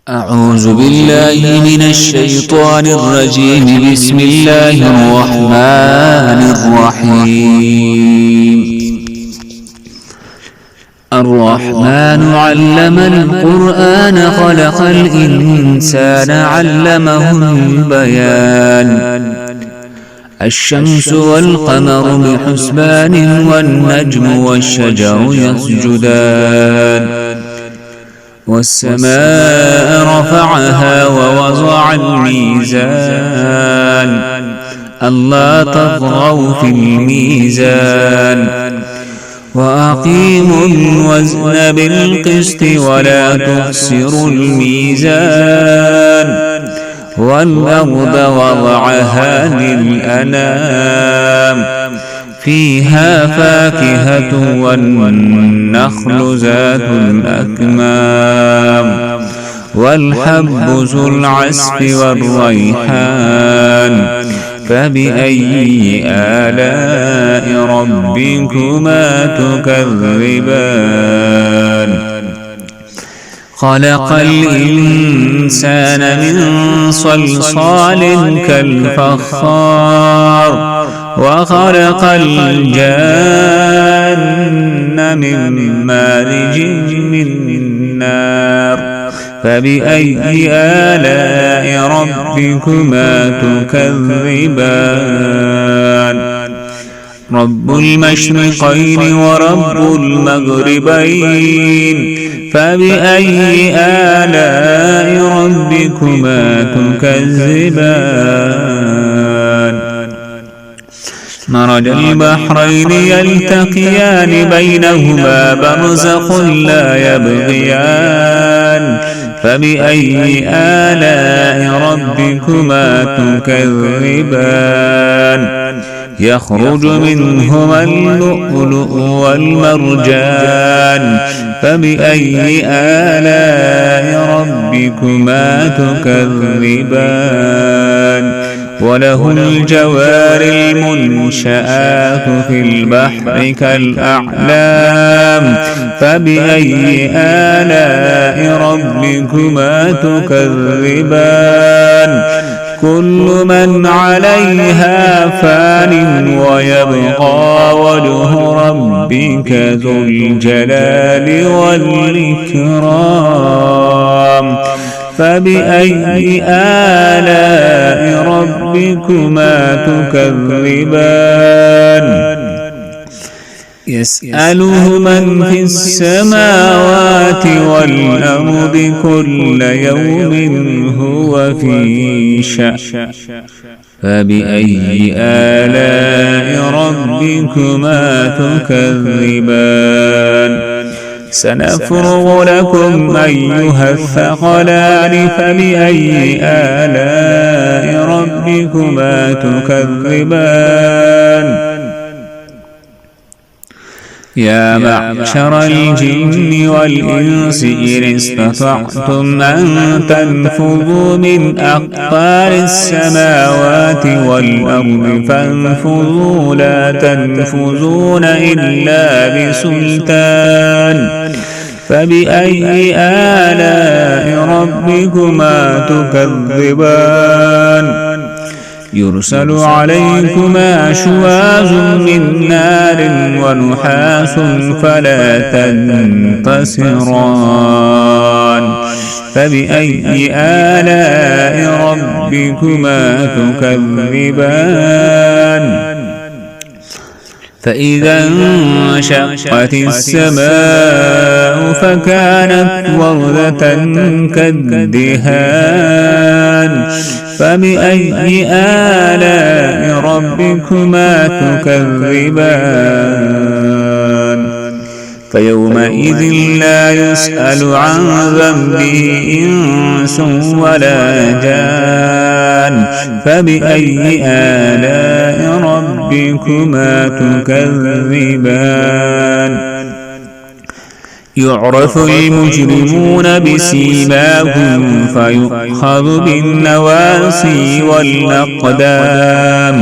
أعوذ بالله من الشيطان الرجيم. بسم الله الرحمن الرحيم. الرحمن علم القرآن خلق الإنسان علمه البيان. الشمس والقمر بحسبان والنجم والشجر يسجدان. والسماء رفعها ووضع الميزان ألا تطغوا في الميزان وأقيموا الوزن بالقسط ولا تخسروا الميزان والأرض وضعها للأنام فيها فاكهة والنخل ذات الأكمام والحب ذو العصف والريحان فبأي آلاء ربكما تكذبان. خلق الإنسان من صلصال كالفخار وخلق الجان من مارج من نار فبأي آلاء ربكما تكذبان. رب المشرقين ورب المغربين فبأي آلاء ربكما تكذبان. مرج البحرين يلتقيان بينهما برزخ لا يبغيان فبأي آلاء ربكما تكذبان. يخرج منهما اللؤلؤ والمرجان فبأي آلاء ربكما تكذبان. وله الجوار المنشآت في البحر كالأعلام فبأي آلاء ربكما تكذبان. كل من عليها فان ويبقى وجه ربك ذو الجلال والإكرام فبأي آلاء ربكما تكذبان. يسأله من في السماوات والأرض كل يوم هو في شأن فبأي آلاء ربكما تكذبان. سنفرغ لكم أيها الثقلان فبأي آلاء ربكما تكذبان. يا معشر الجن والإنس إن استطعتم أن تنفذوا من أقطار السماوات والأرض فانفذوا لا تنفذون إلا بسلطان فبأي آلاء ربكما تكذبان. يرسل عليكما شواظ من نار ونحاس فلا تنتصران فبأي آلاء ربكما تكذبان. فإذا انشقت السماء فكانت وردة كالدهان فبأي آلاء ربكما تكذبان. فيومئذ لا يسأل عن ذنبه إنس ولا جان فبأي آلاء ربكما تكذبان. يعرف المجرمون بسيماهم فيؤخذ بالنواصي والأقدام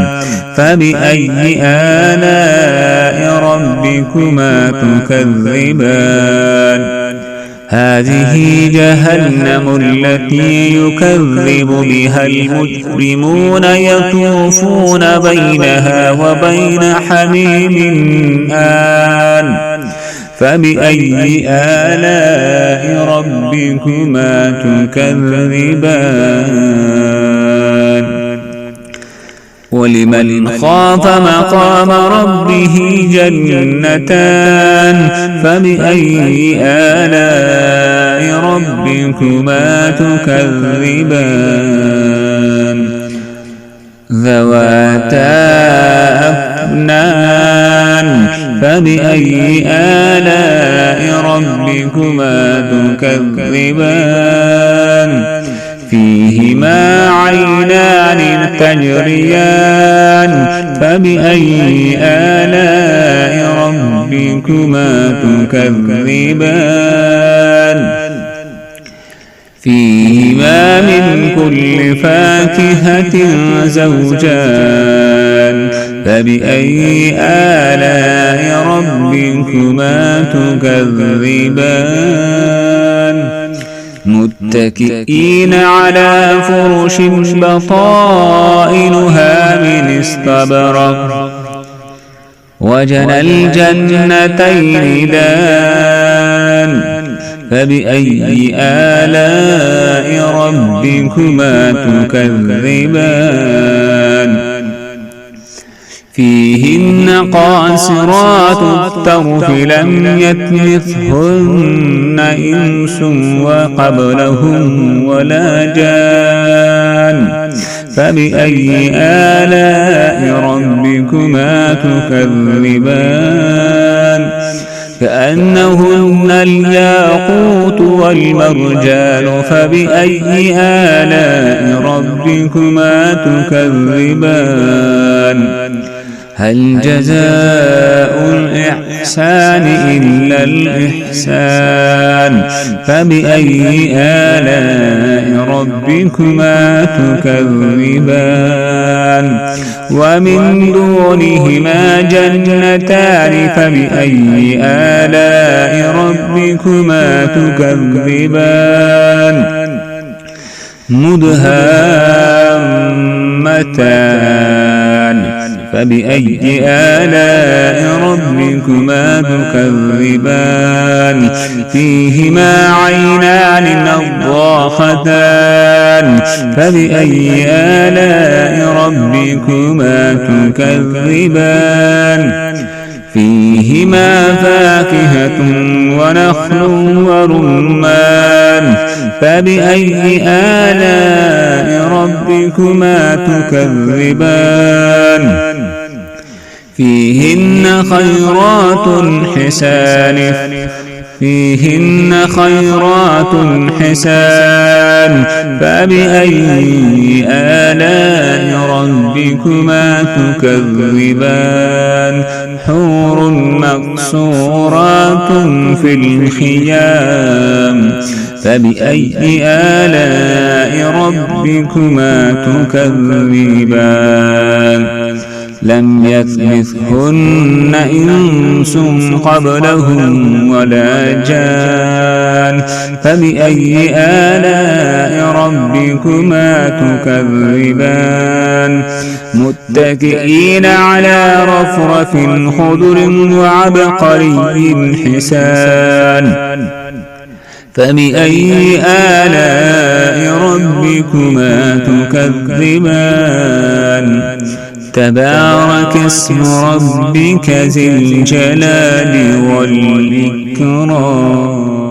فبأي آلاء ربكما تكذبان. هذه جهنم التي يكذب بها المجرمون يطوفون بينها وبين حميم آن فبأي آلاء ربكما تكذبان ولمن خاف مقام ربه جنتان فبأي آلاء ربكما تكذبان ذواتا أفنان فبأي آلاء ربكما تكذبان فيهما عينان تجريان فبأي آلاء ربكما تكذبان فيهما من كل فاكهة زوجان فبأي آلاء ربكما تكذبان متكئين على فرش بطائنها من استبرق وجنى الجنتين دان فبأي آلاء ربكما تكذبان فيهن قاصرات الطرف لم يطمثهن إنس وقبلهم ولا جان فبأي آلاء ربكما تكذبان كأنهن الياقوت والمرجان فبأي آلاء ربكما تكذبان هل جزاء الإحسان إلا الإحسان فبأي آلاء ربكما تكذبان ومن دونهما جنتان فبأي آلاء ربكما تكذبان مدهامتان فبأي آلاء ربكما تكذبان فيهما عينان نضاختان فبأي آلاء ربكما تكذبان فيهما فاكهة ونخل ورمان فبأي آلاء ربكما تكذبان فيهن خيرات حسان فبأي آلاء ربكما تكذبان حور مقصورات في الخيام فبأي آلاء ربكما تكذبان لم يطمثهن إنس قبلهم ولا جان فبأي آلاء ربكما تكذبان متكئين على رفرف خضر وعبقري حسان فبأي آلاء ربكما تكذبان تبارك اسم ربك ذي الجلال والإكرام.